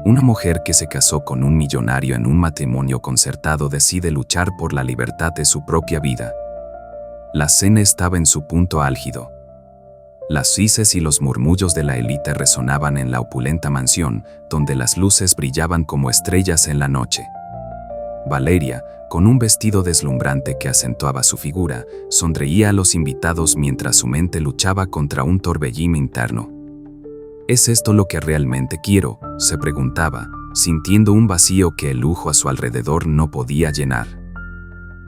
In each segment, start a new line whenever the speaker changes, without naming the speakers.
Una mujer que se casó con un millonario en un matrimonio concertado decide luchar por la libertad de su propia vida. La cena estaba en su punto álgido. Las risas y los murmullos de la élite resonaban en la opulenta mansión, donde las luces brillaban como estrellas en la noche. Valeria, con un vestido deslumbrante que acentuaba su figura, sonreía a los invitados mientras su mente luchaba contra un torbellino interno. ¿Es esto lo que realmente quiero?, se preguntaba, sintiendo un vacío que el lujo a su alrededor no podía llenar.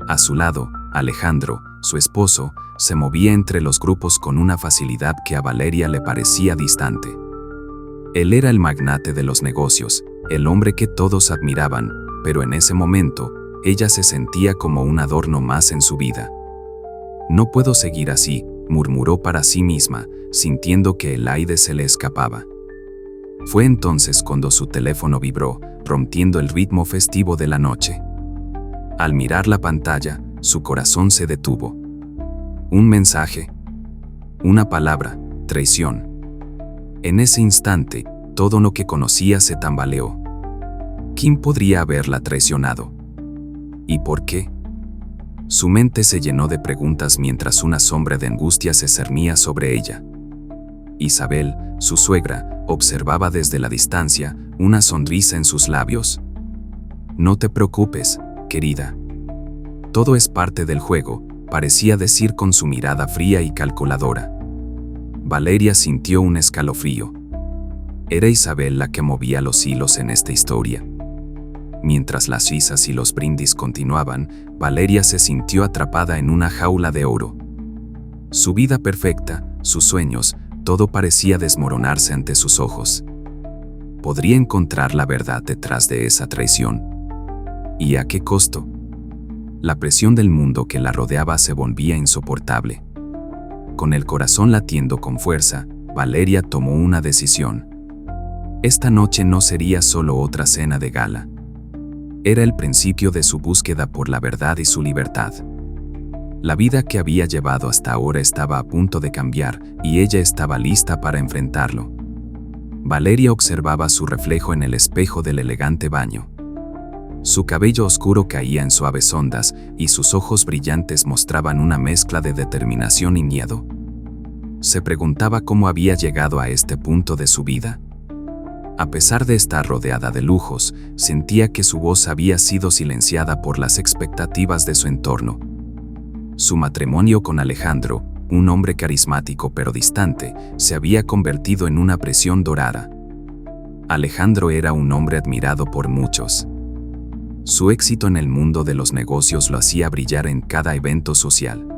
A su lado, Alejandro, su esposo, se movía entre los grupos con una facilidad que a Valeria le parecía distante. Él era el magnate de los negocios, el hombre que todos admiraban, pero en ese momento, ella se sentía como un adorno más en su vida. «No puedo seguir así», murmuró para sí misma, sintiendo que el aire se le escapaba. Fue entonces cuando su teléfono vibró, rompiendo el ritmo festivo de la noche. Al mirar la pantalla, su corazón se detuvo. Un mensaje. Una palabra: traición. En ese instante, todo lo que conocía se tambaleó. ¿Quién podría haberla traicionado? ¿Y por qué? Su mente se llenó de preguntas mientras una sombra de angustia se cernía sobre ella. Isabel, su suegra, observaba desde la distancia, una sonrisa en sus labios. «No te preocupes, querida. Todo es parte del juego», parecía decir con su mirada fría y calculadora. Valeria sintió un escalofrío. Era Isabel la que movía los hilos en esta historia. Mientras las risas y los brindis continuaban, Valeria se sintió atrapada en una jaula de oro. Su vida perfecta, sus sueños, todo parecía desmoronarse ante sus ojos. ¿Podría encontrar la verdad detrás de esa traición? ¿Y a qué costo? La presión del mundo que la rodeaba se volvía insoportable. Con el corazón latiendo con fuerza, Valeria tomó una decisión. Esta noche no sería solo otra cena de gala. Era el principio de su búsqueda por la verdad y su libertad. La vida que había llevado hasta ahora estaba a punto de cambiar y ella estaba lista para enfrentarlo. Valeria observaba su reflejo en el espejo del elegante baño. Su cabello oscuro caía en suaves ondas y sus ojos brillantes mostraban una mezcla de determinación y miedo. Se preguntaba cómo había llegado a este punto de su vida. A pesar de estar rodeada de lujos, sentía que su voz había sido silenciada por las expectativas de su entorno. Su matrimonio con Alejandro, un hombre carismático pero distante, se había convertido en una presión dorada. Alejandro era un hombre admirado por muchos. Su éxito en el mundo de los negocios lo hacía brillar en cada evento social.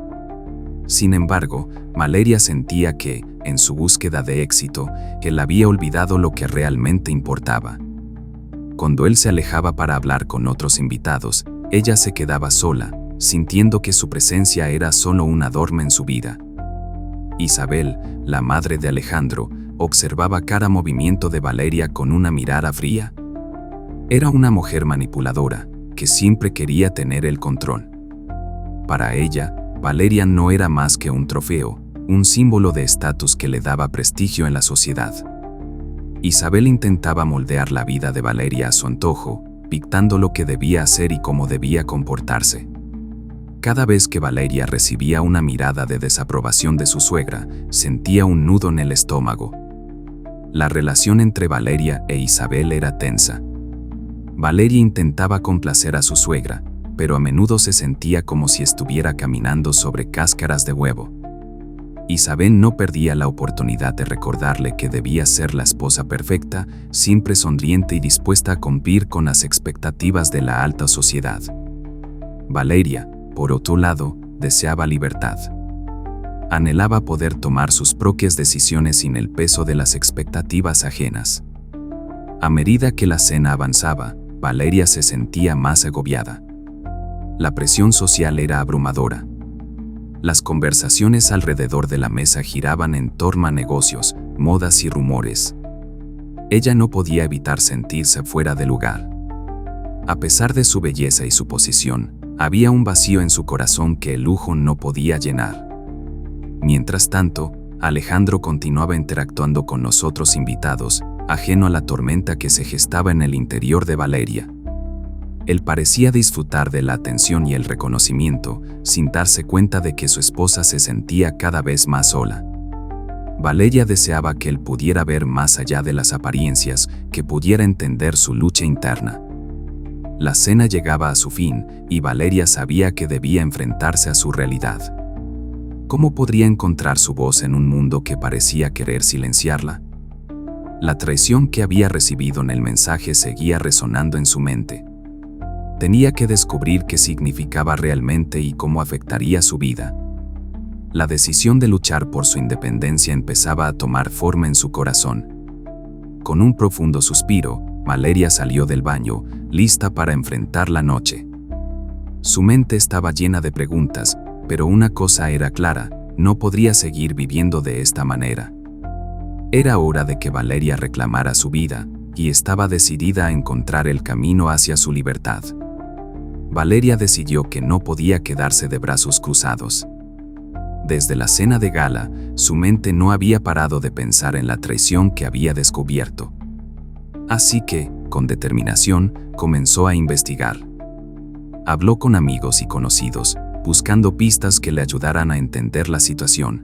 Sin embargo, Valeria sentía que, en su búsqueda de éxito, él había olvidado lo que realmente importaba. Cuando él se alejaba para hablar con otros invitados, ella se quedaba sola, sintiendo que su presencia era solo un adorno en su vida. Isabel, la madre de Alejandro, observaba cada movimiento de Valeria con una mirada fría. Era una mujer manipuladora, que siempre quería tener el control. Para ella, Valeria no era más que un trofeo, un símbolo de estatus que le daba prestigio en la sociedad. Isabel intentaba moldear la vida de Valeria a su antojo, dictando lo que debía hacer y cómo debía comportarse. Cada vez que Valeria recibía una mirada de desaprobación de su suegra, sentía un nudo en el estómago. La relación entre Valeria e Isabel era tensa. Valeria intentaba complacer a su suegra, pero a menudo se sentía como si estuviera caminando sobre cáscaras de huevo. Isabel no perdía la oportunidad de recordarle que debía ser la esposa perfecta, siempre sonriente y dispuesta a cumplir con las expectativas de la alta sociedad. Valeria, por otro lado, deseaba libertad. Anhelaba poder tomar sus propias decisiones sin el peso de las expectativas ajenas. A medida que la cena avanzaba, Valeria se sentía más agobiada. La presión social era abrumadora. Las conversaciones alrededor de la mesa giraban en torno a negocios, modas y rumores. Ella no podía evitar sentirse fuera de lugar. A pesar de su belleza y su posición, había un vacío en su corazón que el lujo no podía llenar. Mientras tanto, Alejandro continuaba interactuando con los otros invitados, ajeno a la tormenta que se gestaba en el interior de Valeria. Él parecía disfrutar de la atención y el reconocimiento, sin darse cuenta de que su esposa se sentía cada vez más sola. Valeria deseaba que él pudiera ver más allá de las apariencias, que pudiera entender su lucha interna. La cena llegaba a su fin, y Valeria sabía que debía enfrentarse a su realidad. ¿Cómo podría encontrar su voz en un mundo que parecía querer silenciarla? La traición que había recibido en el mensaje seguía resonando en su mente. Tenía que descubrir qué significaba realmente y cómo afectaría su vida. La decisión de luchar por su independencia empezaba a tomar forma en su corazón. Con un profundo suspiro, Valeria salió del baño, lista para enfrentar la noche. Su mente estaba llena de preguntas, pero una cosa era clara: no podría seguir viviendo de esta manera. Era hora de que Valeria reclamara su vida, y estaba decidida a encontrar el camino hacia su libertad. Valeria decidió que no podía quedarse de brazos cruzados. Desde la cena de gala, su mente no había parado de pensar en la traición que había descubierto. Así que, con determinación, comenzó a investigar. Habló con amigos y conocidos, buscando pistas que le ayudaran a entender la situación.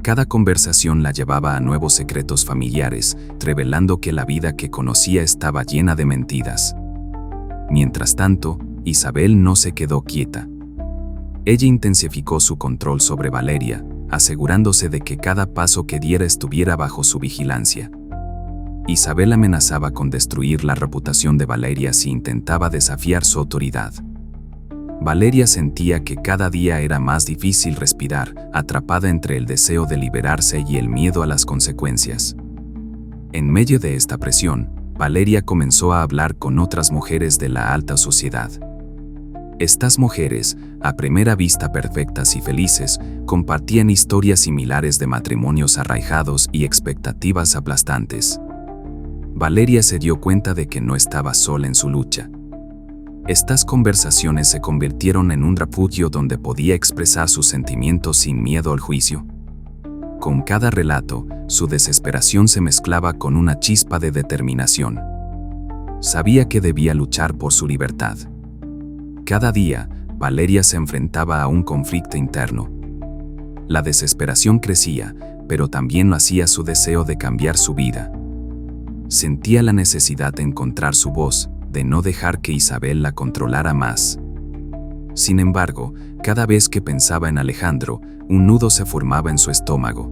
Cada conversación la llevaba a nuevos secretos familiares, revelando que la vida que conocía estaba llena de mentiras. Mientras tanto, Isabel no se quedó quieta. Ella intensificó su control sobre Valeria, asegurándose de que cada paso que diera estuviera bajo su vigilancia. Isabel amenazaba con destruir la reputación de Valeria si intentaba desafiar su autoridad. Valeria sentía que cada día era más difícil respirar, atrapada entre el deseo de liberarse y el miedo a las consecuencias. En medio de esta presión, Valeria comenzó a hablar con otras mujeres de la alta sociedad. Estas mujeres, a primera vista perfectas y felices, compartían historias similares de matrimonios arraigados y expectativas aplastantes. Valeria se dio cuenta de que no estaba sola en su lucha. Estas conversaciones se convirtieron en un refugio donde podía expresar sus sentimientos sin miedo al juicio. Con cada relato, su desesperación se mezclaba con una chispa de determinación. Sabía que debía luchar por su libertad. Cada día, Valeria se enfrentaba a un conflicto interno. La desesperación crecía, pero también lo hacía su deseo de cambiar su vida. Sentía la necesidad de encontrar su voz, de no dejar que Isabel la controlara más. Sin embargo, cada vez que pensaba en Alejandro, un nudo se formaba en su estómago.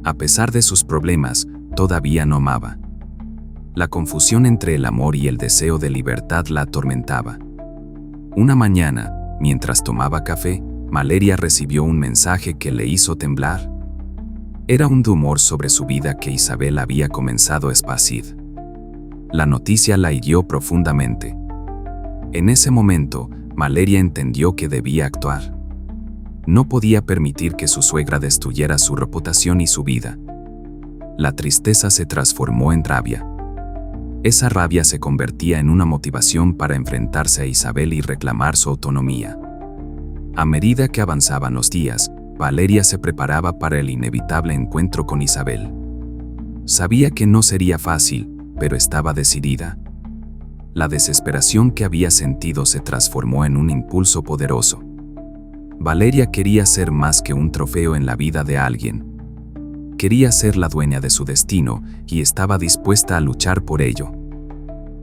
A pesar de sus problemas, todavía no amaba. La confusión entre el amor y el deseo de libertad la atormentaba. Una mañana, mientras tomaba café, Valeria recibió un mensaje que le hizo temblar. Era un rumor sobre su vida que Isabel había comenzado a esparcir. La noticia la hirió profundamente. En ese momento, Valeria entendió que debía actuar. No podía permitir que su suegra destruyera su reputación y su vida. La tristeza se transformó en rabia. Esa rabia se convertía en una motivación para enfrentarse a Isabel y reclamar su autonomía. A medida que avanzaban los días, Valeria se preparaba para el inevitable encuentro con Isabel. Sabía que no sería fácil, pero estaba decidida. La desesperación que había sentido se transformó en un impulso poderoso. Valeria quería ser más que un trofeo en la vida de alguien. Quería ser la dueña de su destino y estaba dispuesta a luchar por ello.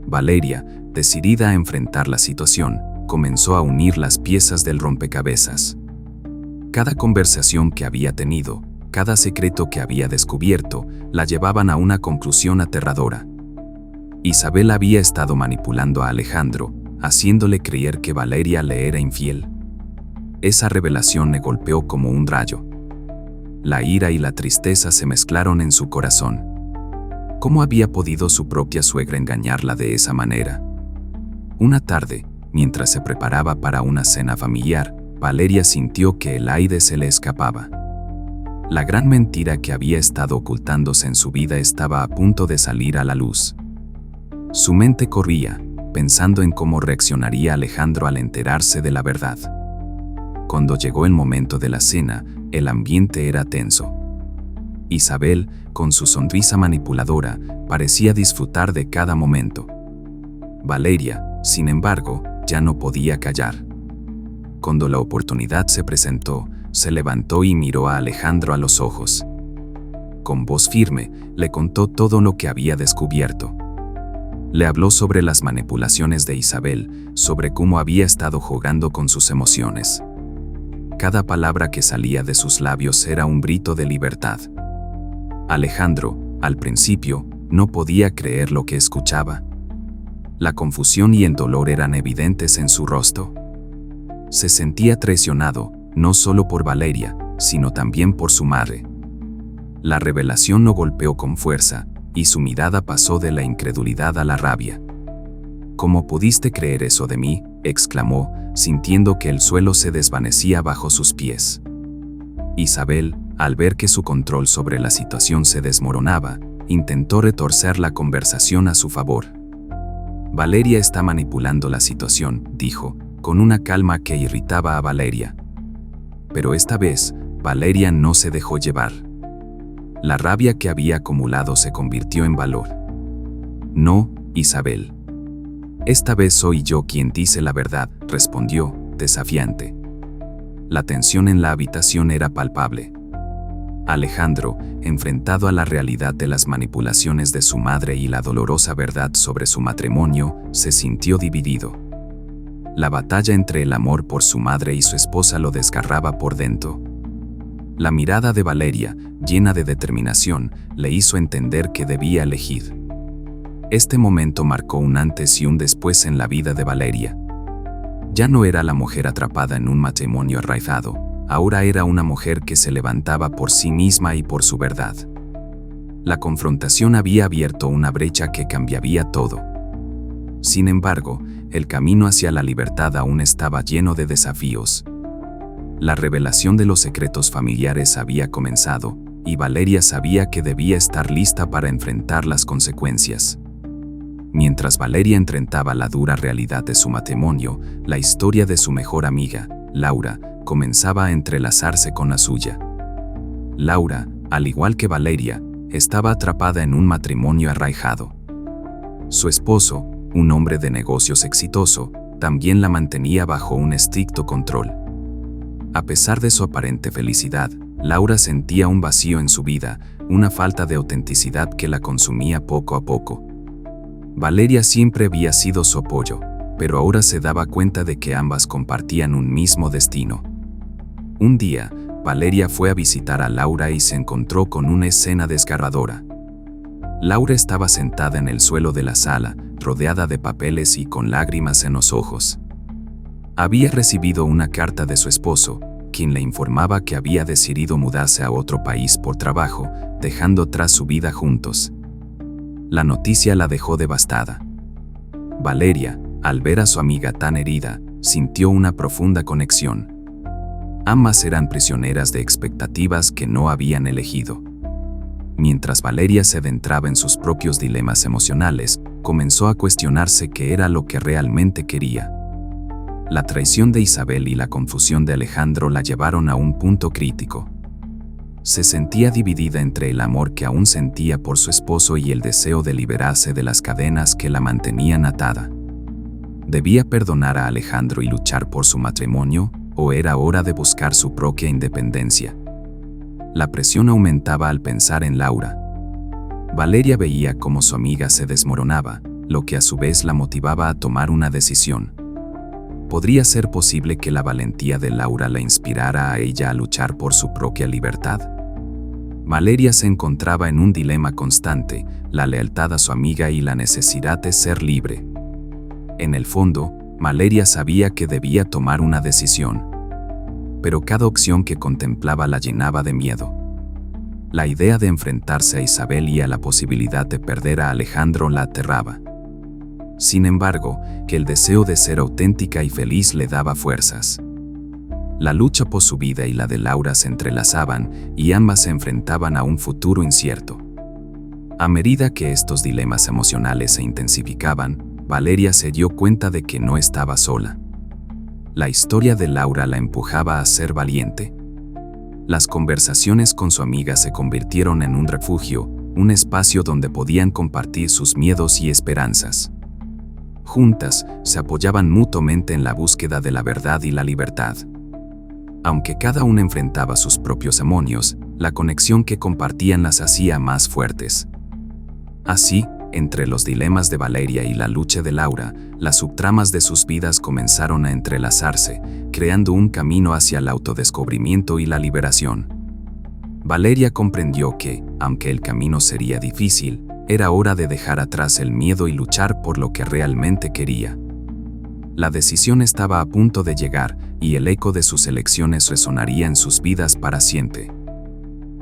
Valeria, decidida a enfrentar la situación, comenzó a unir las piezas del rompecabezas. Cada conversación que había tenido, cada secreto que había descubierto, la llevaban a una conclusión aterradora. Isabel había estado manipulando a Alejandro, haciéndole creer que Valeria le era infiel. Esa revelación le golpeó como un rayo. La ira y la tristeza se mezclaron en su corazón. ¿Cómo había podido su propia suegra engañarla de esa manera? Una tarde, mientras se preparaba para una cena familiar, Valeria sintió que el aire se le escapaba. La gran mentira que había estado ocultándose en su vida estaba a punto de salir a la luz. Su mente corría, pensando en cómo reaccionaría Alejandro al enterarse de la verdad. Cuando llegó el momento de la cena, el ambiente era tenso. Isabel, con su sonrisa manipuladora, parecía disfrutar de cada momento. Valeria, sin embargo, ya no podía callar. Cuando la oportunidad se presentó, se levantó y miró a Alejandro a los ojos. Con voz firme, le contó todo lo que había descubierto. Le habló sobre las manipulaciones de Isabel, sobre cómo había estado jugando con sus emociones. Cada palabra que salía de sus labios era un grito de libertad. Alejandro, al principio, no podía creer lo que escuchaba. La confusión y el dolor eran evidentes en su rostro. Se sentía traicionado, no solo por Valeria, sino también por su madre. La revelación lo golpeó con fuerza, y su mirada pasó de la incredulidad a la rabia. «¿Cómo pudiste creer eso de mí?», exclamó, sintiendo que el suelo se desvanecía bajo sus pies. Isabel, al ver que su control sobre la situación se desmoronaba, intentó retorcer la conversación a su favor. «Valeria está manipulando la situación», dijo, con una calma que irritaba a Valeria. Pero esta vez, Valeria no se dejó llevar. La rabia que había acumulado se convirtió en valor. «No, Isabel. Esta vez soy yo quien dice la verdad», respondió, desafiante. La tensión en la habitación era palpable. Alejandro, enfrentado a la realidad de las manipulaciones de su madre y la dolorosa verdad sobre su matrimonio, se sintió dividido. La batalla entre el amor por su madre y su esposa lo desgarraba por dentro. La mirada de Valeria, llena de determinación, le hizo entender que debía elegir. Este momento marcó un antes y un después en la vida de Valeria. Ya no era la mujer atrapada en un matrimonio arraigado, ahora era una mujer que se levantaba por sí misma y por su verdad. La confrontación había abierto una brecha que cambiaría todo. Sin embargo, el camino hacia la libertad aún estaba lleno de desafíos. La revelación de los secretos familiares había comenzado, y Valeria sabía que debía estar lista para enfrentar las consecuencias. Mientras Valeria enfrentaba la dura realidad de su matrimonio, la historia de su mejor amiga, Laura, comenzaba a entrelazarse con la suya. Laura, al igual que Valeria, estaba atrapada en un matrimonio arraigado. Su esposo, un hombre de negocios exitoso, también la mantenía bajo un estricto control. A pesar de su aparente felicidad, Laura sentía un vacío en su vida, una falta de autenticidad que la consumía poco a poco. Valeria siempre había sido su apoyo, pero ahora se daba cuenta de que ambas compartían un mismo destino. Un día, Valeria fue a visitar a Laura y se encontró con una escena desgarradora. Laura estaba sentada en el suelo de la sala, rodeada de papeles y con lágrimas en los ojos. Había recibido una carta de su esposo, quien le informaba que había decidido mudarse a otro país por trabajo, dejando atrás su vida juntos. La noticia la dejó devastada. Valeria, al ver a su amiga tan herida, sintió una profunda conexión. Ambas eran prisioneras de expectativas que no habían elegido. Mientras Valeria se adentraba en sus propios dilemas emocionales, comenzó a cuestionarse qué era lo que realmente quería. La traición de Isabel y la confusión de Alejandro la llevaron a un punto crítico. Se sentía dividida entre el amor que aún sentía por su esposo y el deseo de liberarse de las cadenas que la mantenían atada. ¿Debía perdonar a Alejandro y luchar por su matrimonio, o era hora de buscar su propia independencia? La presión aumentaba al pensar en Laura. Valeria veía cómo su amiga se desmoronaba, lo que a su vez la motivaba a tomar una decisión. ¿Podría ser posible que la valentía de Laura la inspirara a ella a luchar por su propia libertad? Valeria se encontraba en un dilema constante, la lealtad a su amiga y la necesidad de ser libre. En el fondo, Valeria sabía que debía tomar una decisión. Pero cada opción que contemplaba la llenaba de miedo. La idea de enfrentarse a Isabel y a la posibilidad de perder a Alejandro la aterraba. Sin embargo, que el deseo de ser auténtica y feliz le daba fuerzas. La lucha por su vida y la de Laura se entrelazaban y ambas se enfrentaban a un futuro incierto. A medida que estos dilemas emocionales se intensificaban, Valeria se dio cuenta de que no estaba sola. La historia de Laura la empujaba a ser valiente. Las conversaciones con su amiga se convirtieron en un refugio, un espacio donde podían compartir sus miedos y esperanzas. Juntas, se apoyaban mutuamente en la búsqueda de la verdad y la libertad. Aunque cada una enfrentaba sus propios demonios, la conexión que compartían las hacía más fuertes. Así, entre los dilemas de Valeria y la lucha de Laura, las subtramas de sus vidas comenzaron a entrelazarse, creando un camino hacia el autodescubrimiento y la liberación. Valeria comprendió que, aunque el camino sería difícil, era hora de dejar atrás el miedo y luchar por lo que realmente quería. La decisión estaba a punto de llegar, y el eco de sus elecciones resonaría en sus vidas para siempre.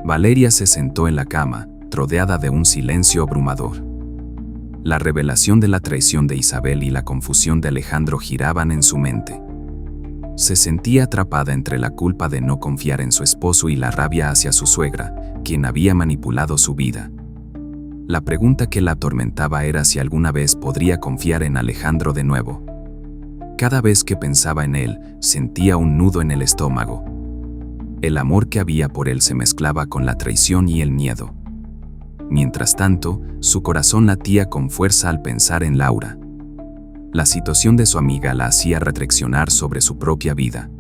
Valeria se sentó en la cama, rodeada de un silencio abrumador. La revelación de la traición de Isabel y la confusión de Alejandro giraban en su mente. Se sentía atrapada entre la culpa de no confiar en su esposo y la rabia hacia su suegra, quien había manipulado su vida. La pregunta que la atormentaba era si alguna vez podría confiar en Alejandro de nuevo. Cada vez que pensaba en él, sentía un nudo en el estómago. El amor que había por él se mezclaba con la traición y el miedo. Mientras tanto, su corazón latía con fuerza al pensar en Laura. La situación de su amiga la hacía reflexionar sobre su propia vida.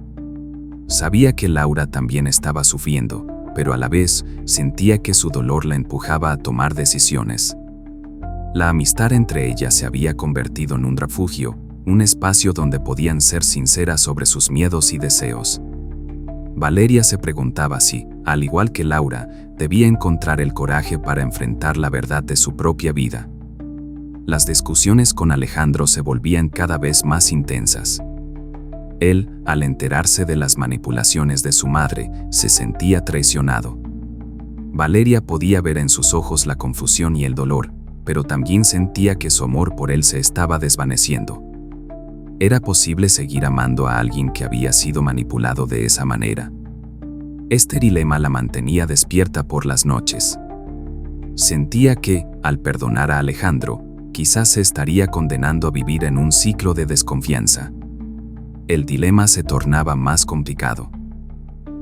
Sabía que Laura también estaba sufriendo, pero a la vez sentía que su dolor la empujaba a tomar decisiones. La amistad entre ellas se había convertido en un refugio, un espacio donde podían ser sinceras sobre sus miedos y deseos. Valeria se preguntaba si, al igual que Laura, debía encontrar el coraje para enfrentar la verdad de su propia vida. Las discusiones con Alejandro se volvían cada vez más intensas. Él, al enterarse de las manipulaciones de su madre, se sentía traicionado. Valeria podía ver en sus ojos la confusión y el dolor, pero también sentía que su amor por él se estaba desvaneciendo. ¿Era posible seguir amando a alguien que había sido manipulado de esa manera? Este dilema la mantenía despierta por las noches. Sentía que, al perdonar a Alejandro, quizás se estaría condenando a vivir en un ciclo de desconfianza. El dilema se tornaba más complicado.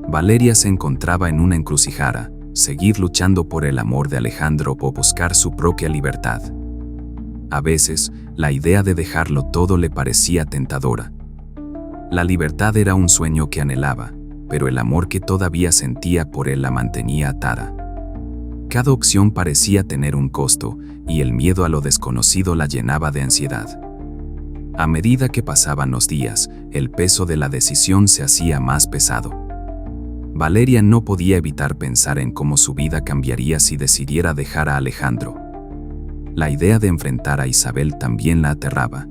Valeria se encontraba en una encrucijada, seguir luchando por el amor de Alejandro o buscar su propia libertad. A veces, la idea de dejarlo todo le parecía tentadora. La libertad era un sueño que anhelaba, pero el amor que todavía sentía por él la mantenía atada. Cada opción parecía tener un costo, y el miedo a lo desconocido la llenaba de ansiedad. A medida que pasaban los días, el peso de la decisión se hacía más pesado. Valeria no podía evitar pensar en cómo su vida cambiaría si decidiera dejar a Alejandro. La idea de enfrentar a Isabel también la aterraba.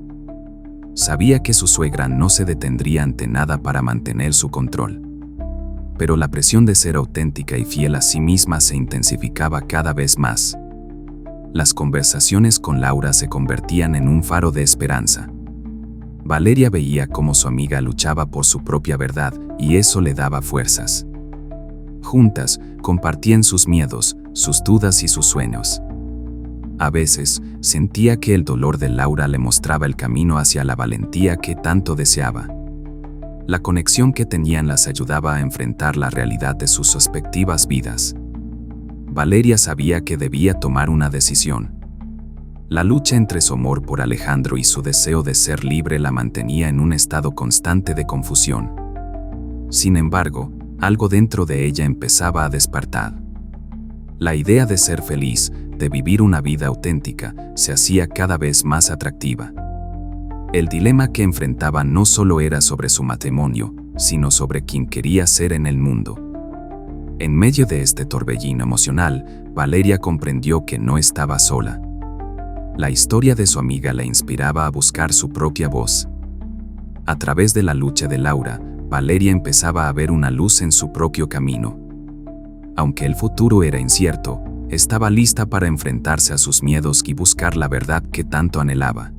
Sabía que su suegra no se detendría ante nada para mantener su control. Pero la presión de ser auténtica y fiel a sí misma se intensificaba cada vez más. Las conversaciones con Laura se convertían en un faro de esperanza. Valeria veía cómo su amiga luchaba por su propia verdad y eso le daba fuerzas. Juntas, compartían sus miedos, sus dudas y sus sueños. A veces, sentía que el dolor de Laura le mostraba el camino hacia la valentía que tanto deseaba. La conexión que tenían las ayudaba a enfrentar la realidad de sus respectivas vidas. Valeria sabía que debía tomar una decisión. La lucha entre su amor por Alejandro y su deseo de ser libre la mantenía en un estado constante de confusión. Sin embargo, algo dentro de ella empezaba a despertar. La idea de ser feliz, de vivir una vida auténtica, se hacía cada vez más atractiva. El dilema que enfrentaba no solo era sobre su matrimonio, sino sobre quién quería ser en el mundo. En medio de este torbellino emocional, Valeria comprendió que no estaba sola. La historia de su amiga la inspiraba a buscar su propia voz. A través de la lucha de Laura, Valeria empezaba a ver una luz en su propio camino. Aunque el futuro era incierto, estaba lista para enfrentarse a sus miedos y buscar la verdad que tanto anhelaba.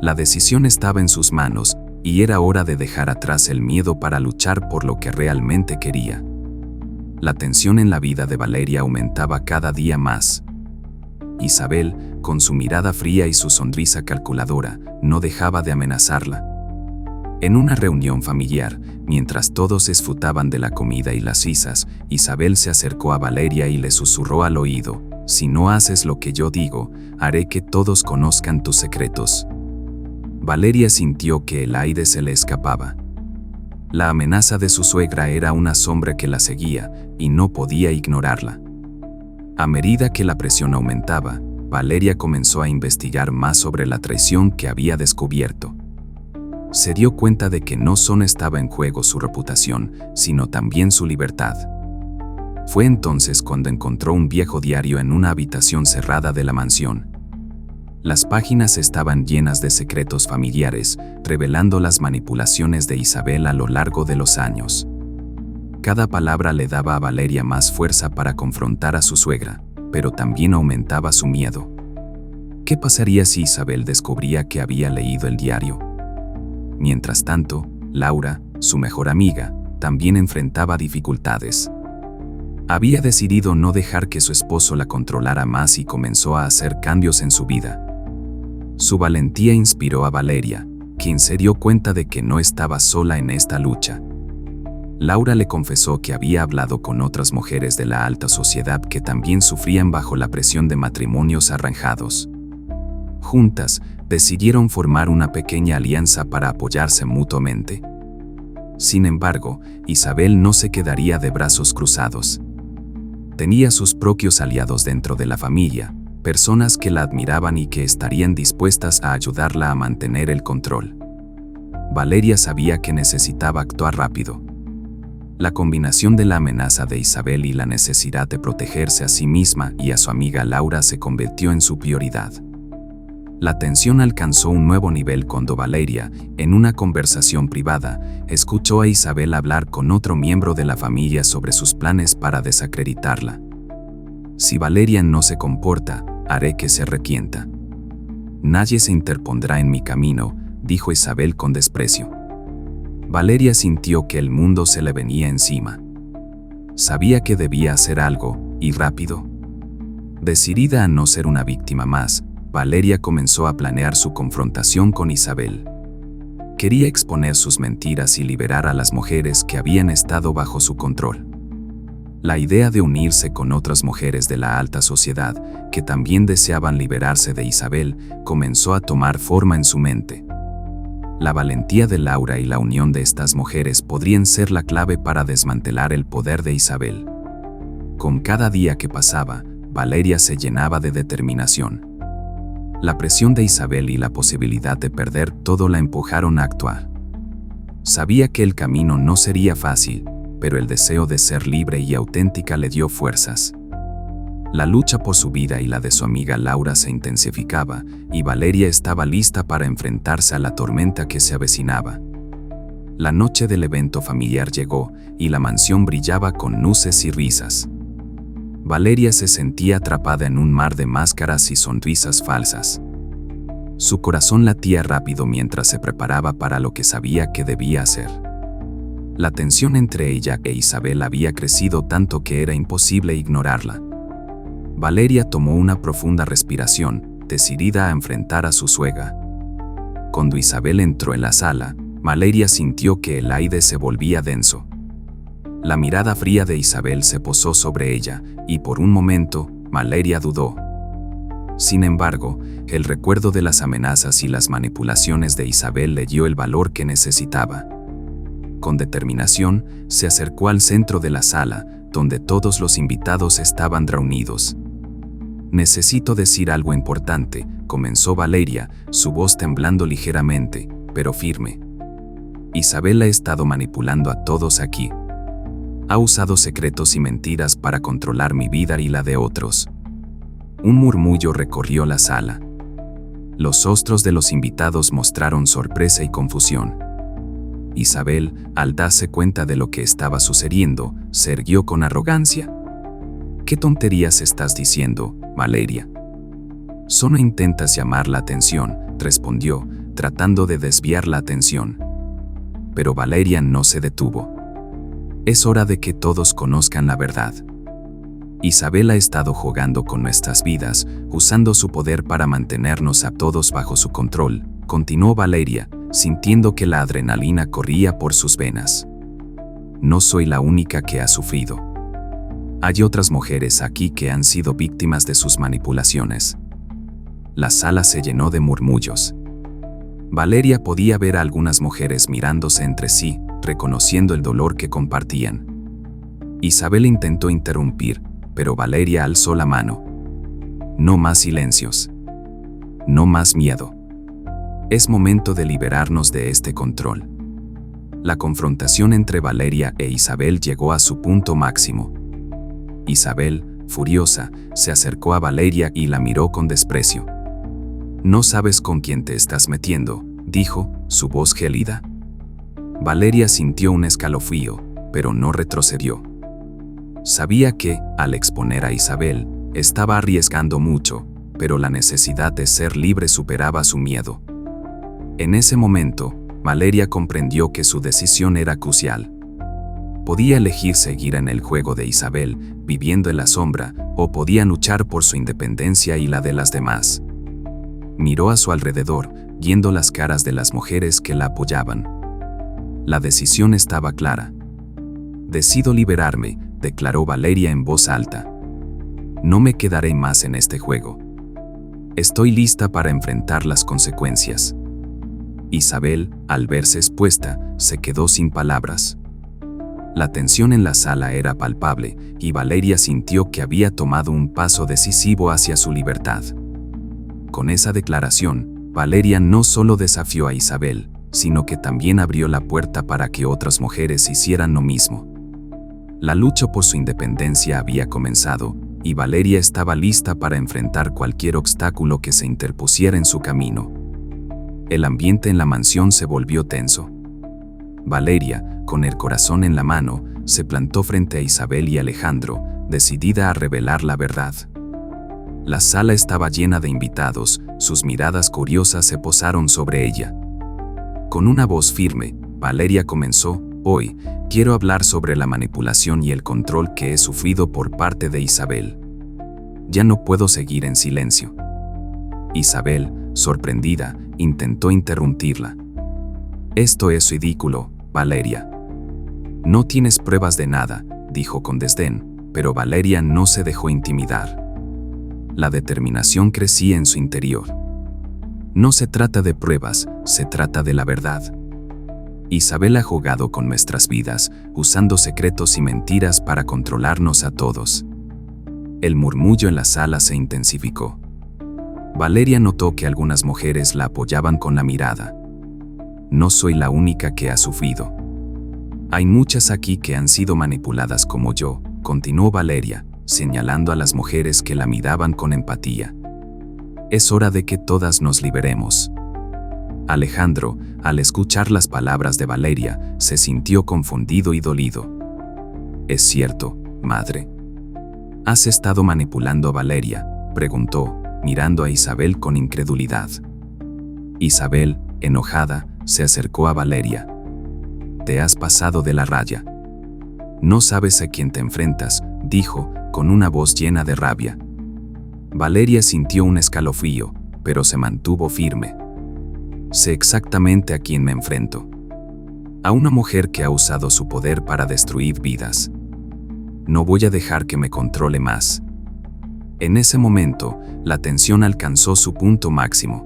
La decisión estaba en sus manos, y era hora de dejar atrás el miedo para luchar por lo que realmente quería. La tensión en la vida de Valeria aumentaba cada día más. Isabel, con su mirada fría y su sonrisa calculadora, no dejaba de amenazarla. En una reunión familiar, mientras todos disfrutaban de la comida y las risas, Isabel se acercó a Valeria y le susurró al oído: «Si no haces lo que yo digo, haré que todos conozcan tus secretos». Valeria sintió que el aire se le escapaba. La amenaza de su suegra era una sombra que la seguía, y no podía ignorarla. A medida que la presión aumentaba, Valeria comenzó a investigar más sobre la traición que había descubierto. Se dio cuenta de que no solo estaba en juego su reputación, sino también su libertad. Fue entonces cuando encontró un viejo diario en una habitación cerrada de la mansión. Las páginas estaban llenas de secretos familiares, revelando las manipulaciones de Isabel a lo largo de los años. Cada palabra le daba a Valeria más fuerza para confrontar a su suegra, pero también aumentaba su miedo. ¿Qué pasaría si Isabel descubría que había leído el diario? Mientras tanto, Laura, su mejor amiga, también enfrentaba dificultades. Había decidido no dejar que su esposo la controlara más y comenzó a hacer cambios en su vida. Su valentía inspiró a Valeria, quien se dio cuenta de que no estaba sola en esta lucha. Laura le confesó que había hablado con otras mujeres de la alta sociedad que también sufrían bajo la presión de matrimonios arranjados. Juntas, decidieron formar una pequeña alianza para apoyarse mutuamente. Sin embargo, Isabel no se quedaría de brazos cruzados. Tenía sus propios aliados dentro de la familia, personas que la admiraban y que estarían dispuestas a ayudarla a mantener el control. Valeria sabía que necesitaba actuar rápido. La combinación de la amenaza de Isabel y la necesidad de protegerse a sí misma y a su amiga Laura se convirtió en su prioridad. La tensión alcanzó un nuevo nivel cuando Valeria, en una conversación privada, escuchó a Isabel hablar con otro miembro de la familia sobre sus planes para desacreditarla. «Si Valeria no se comporta, haré que se arrepienta. Nadie se interpondrá en mi camino», dijo Isabel con desprecio. Valeria sintió que el mundo se le venía encima. Sabía que debía hacer algo, y rápido. Decidida a no ser una víctima más, Valeria comenzó a planear su confrontación con Isabel. Quería exponer sus mentiras y liberar a las mujeres que habían estado bajo su control. La idea de unirse con otras mujeres de la alta sociedad, que también deseaban liberarse de Isabel, comenzó a tomar forma en su mente. La valentía de Laura y la unión de estas mujeres podrían ser la clave para desmantelar el poder de Isabel. Con cada día que pasaba, Valeria se llenaba de determinación. La presión de Isabel y la posibilidad de perder todo la empujaron a actuar. Sabía que el camino no sería fácil, pero el deseo de ser libre y auténtica le dio fuerzas. La lucha por su vida y la de su amiga Laura se intensificaba, y Valeria estaba lista para enfrentarse a la tormenta que se avecinaba. La noche del evento familiar llegó, y la mansión brillaba con luces y risas. Valeria se sentía atrapada en un mar de máscaras y sonrisas falsas. Su corazón latía rápido mientras se preparaba para lo que sabía que debía hacer. La tensión entre ella e Isabel había crecido tanto que era imposible ignorarla. Valeria tomó una profunda respiración, decidida a enfrentar a su suegra. Cuando Isabel entró en la sala, Valeria sintió que el aire se volvía denso. La mirada fría de Isabel se posó sobre ella, y por un momento, Valeria dudó. Sin embargo, el recuerdo de las amenazas y las manipulaciones de Isabel le dio el valor que necesitaba. Con determinación, se acercó al centro de la sala, donde todos los invitados estaban reunidos. «Necesito decir algo importante», comenzó Valeria, su voz temblando ligeramente, pero firme. «Isabel ha estado manipulando a todos aquí. Ha usado secretos y mentiras para controlar mi vida y la de otros». Un murmullo recorrió la sala. Los rostros de los invitados mostraron sorpresa y confusión. Isabel, al darse cuenta de lo que estaba sucediendo, se irguió con arrogancia. «¿Qué tonterías estás diciendo, Valeria?» «Solo intentas llamar la atención», respondió, tratando de desviar la atención. Pero Valeria no se detuvo. «Es hora de que todos conozcan la verdad. Isabel ha estado jugando con nuestras vidas, usando su poder para mantenernos a todos bajo su control», continuó Valeria, sintiendo que la adrenalina corría por sus venas. No soy la única que ha sufrido. Hay otras mujeres aquí que han sido víctimas de sus manipulaciones. La sala se llenó de murmullos. Valeria podía ver a algunas mujeres mirándose entre sí, reconociendo el dolor que compartían. Isabel intentó interrumpir, pero Valeria alzó la mano. No más silencios. No más miedo. Es momento de liberarnos de este control. La confrontación entre Valeria e Isabel llegó a su punto máximo. Isabel, furiosa, se acercó a Valeria y la miró con desprecio. «No sabes con quién te estás metiendo», dijo, su voz gélida. Valeria sintió un escalofrío, pero no retrocedió. Sabía que, al exponer a Isabel, estaba arriesgando mucho, pero la necesidad de ser libre superaba su miedo. En ese momento, Valeria comprendió que su decisión era crucial. Podía elegir seguir en el juego de Isabel, viviendo en la sombra, o podía luchar por su independencia y la de las demás. Miró a su alrededor, viendo las caras de las mujeres que la apoyaban. La decisión estaba clara. «Decido liberarme», declaró Valeria en voz alta. «No me quedaré más en este juego. Estoy lista para enfrentar las consecuencias». Isabel, al verse expuesta, se quedó sin palabras. La tensión en la sala era palpable, y Valeria sintió que había tomado un paso decisivo hacia su libertad. Con esa declaración, Valeria no solo desafió a Isabel, sino que también abrió la puerta para que otras mujeres hicieran lo mismo. La lucha por su independencia había comenzado, y Valeria estaba lista para enfrentar cualquier obstáculo que se interpusiera en su camino. El ambiente en la mansión se volvió tenso. Valeria, con el corazón en la mano, se plantó frente a Isabel y Alejandro, decidida a revelar la verdad. La sala estaba llena de invitados, sus miradas curiosas se posaron sobre ella. Con una voz firme, Valeria comenzó: «Hoy, quiero hablar sobre la manipulación y el control que he sufrido por parte de Isabel. Ya no puedo seguir en silencio». Isabel, sorprendida, intentó interrumpirla. «Esto es ridículo, Valeria. No tienes pruebas de nada», dijo con desdén, pero Valeria no se dejó intimidar. La determinación crecía en su interior. «No se trata de pruebas, se trata de la verdad. Isabel ha jugado con nuestras vidas, usando secretos y mentiras para controlarnos a todos». El murmullo en la sala se intensificó. Valeria notó que algunas mujeres la apoyaban con la mirada. «No soy la única que ha sufrido. Hay muchas aquí que han sido manipuladas como yo», continuó Valeria, señalando a las mujeres que la miraban con empatía. «Es hora de que todas nos liberemos». Alejandro, al escuchar las palabras de Valeria, se sintió confundido y dolido. «¿Es cierto, madre? ¿Has estado manipulando a Valeria?», preguntó, mirando a Isabel con incredulidad. Isabel, enojada, se acercó a Valeria. «Te has pasado de la raya. No sabes a quién te enfrentas», dijo, con una voz llena de rabia. Valeria sintió un escalofrío, pero se mantuvo firme. «Sé exactamente a quién me enfrento. A una mujer que ha usado su poder para destruir vidas. No voy a dejar que me controle más». En ese momento, la tensión alcanzó su punto máximo.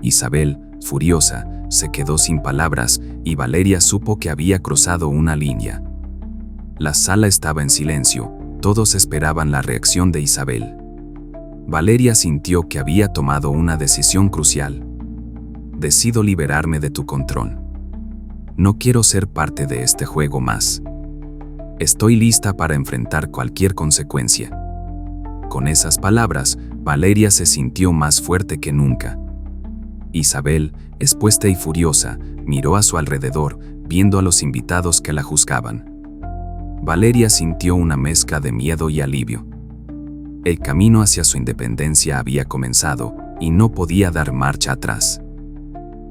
Isabel, furiosa, se quedó sin palabras y Valeria supo que había cruzado una línea. La sala estaba en silencio, todos esperaban la reacción de Isabel. Valeria sintió que había tomado una decisión crucial. «Decido liberarme de tu control. No quiero ser parte de este juego más. Estoy lista para enfrentar cualquier consecuencia». Con esas palabras, Valeria se sintió más fuerte que nunca. Isabel, expuesta y furiosa, miró a su alrededor, viendo a los invitados que la juzgaban. Valeria sintió una mezcla de miedo y alivio. El camino hacia su independencia había comenzado, y no podía dar marcha atrás.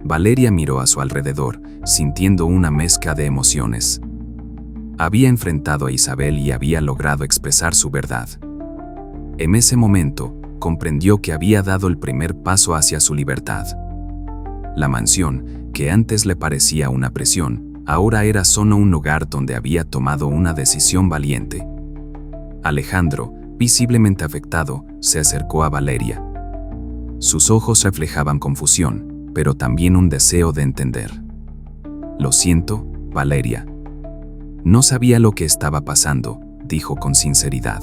Valeria miró a su alrededor, sintiendo una mezcla de emociones. Había enfrentado a Isabel y había logrado expresar su verdad. En ese momento, comprendió que había dado el primer paso hacia su libertad. La mansión, que antes le parecía una prisión, ahora era solo un lugar donde había tomado una decisión valiente. Alejandro, visiblemente afectado, se acercó a Valeria. Sus ojos reflejaban confusión, pero también un deseo de entender. «Lo siento, Valeria. No sabía lo que estaba pasando», dijo con sinceridad.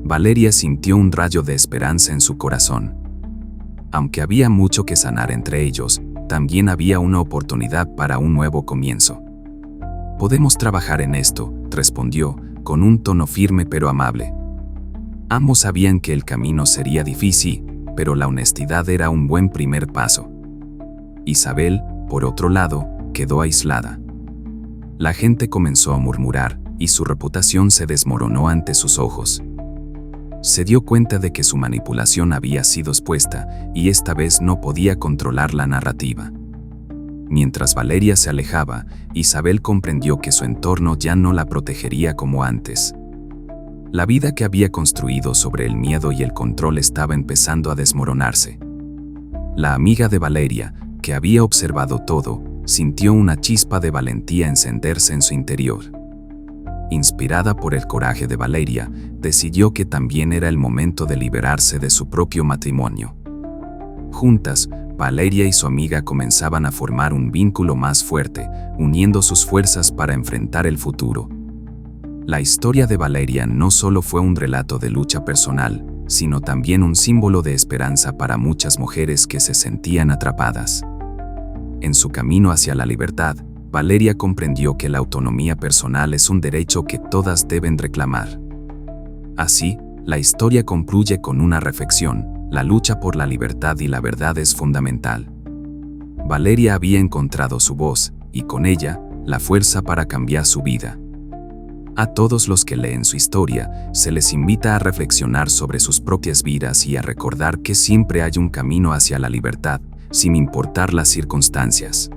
Valeria sintió un rayo de esperanza en su corazón. Aunque había mucho que sanar entre ellos, también había una oportunidad para un nuevo comienzo. «Podemos trabajar en esto», respondió, con un tono firme pero amable. Ambos sabían que el camino sería difícil, pero la honestidad era un buen primer paso. Isabel, por otro lado, quedó aislada. La gente comenzó a murmurar, y su reputación se desmoronó ante sus ojos. Se dio cuenta de que su manipulación había sido expuesta, y esta vez no podía controlar la narrativa. Mientras Valeria se alejaba, Isabel comprendió que su entorno ya no la protegería como antes. La vida que había construido sobre el miedo y el control estaba empezando a desmoronarse. La amiga de Valeria, que había observado todo, sintió una chispa de valentía encenderse en su interior. Inspirada por el coraje de Valeria, decidió que también era el momento de liberarse de su propio matrimonio. Juntas, Valeria y su amiga comenzaban a formar un vínculo más fuerte, uniendo sus fuerzas para enfrentar el futuro. La historia de Valeria no solo fue un relato de lucha personal, sino también un símbolo de esperanza para muchas mujeres que se sentían atrapadas. En su camino hacia la libertad, Valeria comprendió que la autonomía personal es un derecho que todas deben reclamar. Así, la historia concluye con una reflexión: la lucha por la libertad y la verdad es fundamental. Valeria había encontrado su voz, y con ella, la fuerza para cambiar su vida. A todos los que leen su historia, se les invita a reflexionar sobre sus propias vidas y a recordar que siempre hay un camino hacia la libertad, sin importar las circunstancias.